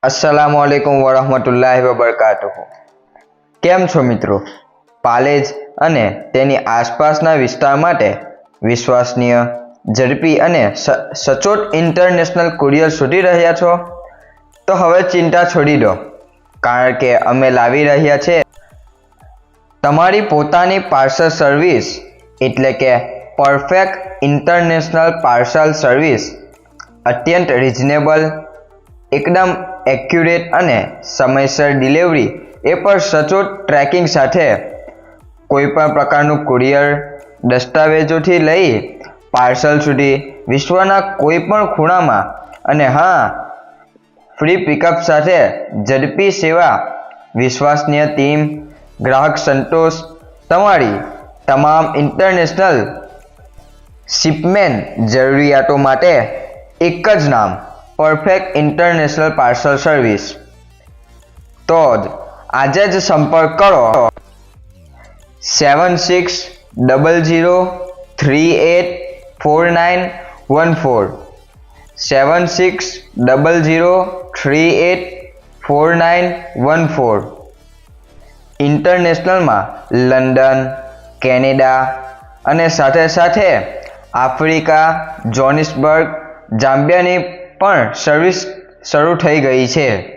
अस्सलामुअलैकुम वरहमतुल्लाहि वबरकातुहू। केम छो मित्रों? पालेज અને તેની આસપાસના વિસ્તાર માટે વિશ્વસનીય, ઝડપી અને સચોટ ઇન્ટરનેશનલ કુરિયર શોધી રહ્યા છો? તો હવે ચિંતા છોડી દો, કારણ કે અમે લાવી રહ્યા છે તમારી પોતાની પાર્સલ સર્વિસ, એટલે કે પરફેક્ટ ઇન્ટરનેશનલ પાર્સલ સર્વિસ। અત્યંત રિઝનેબલ, એકદમ એક્યુરેટ અને સમયસર ડિલિવરી એ પણ સચોટ ટ્રેકિંગ સાથે। કોઈપણ પ્રકારનું કુરિયર, દસ્તાવેજોથી લઈ પાર્સલ સુધી વિશ્વના કોઈપણ ખૂણામાં, અને હા, ફ્રી પિકઅપ સાથે ઝડપી સેવા, વિશ્વસનીય ટીમ, ગ્રાહક સંતોષ। તમારી તમામ ઇન્ટરનેશનલ શિપમેન્ટ જરૂરિયાતો માટે એક જ નામ, પરફેક્ટ ઇન્ટરનેશનલ પાર્સલ સર્વિસ। તો આજે જ સંપર્ક કરો 7600384914 7600384914। ઇન્ટરનેશનલમાં લંડન, કેનેડા અને સાથે સાથે આફ્રિકા, જોહાનિસબર્ગ, ઝામ્બિયાની પણ સર્વિસ શરૂ થઈ ગઈ છે।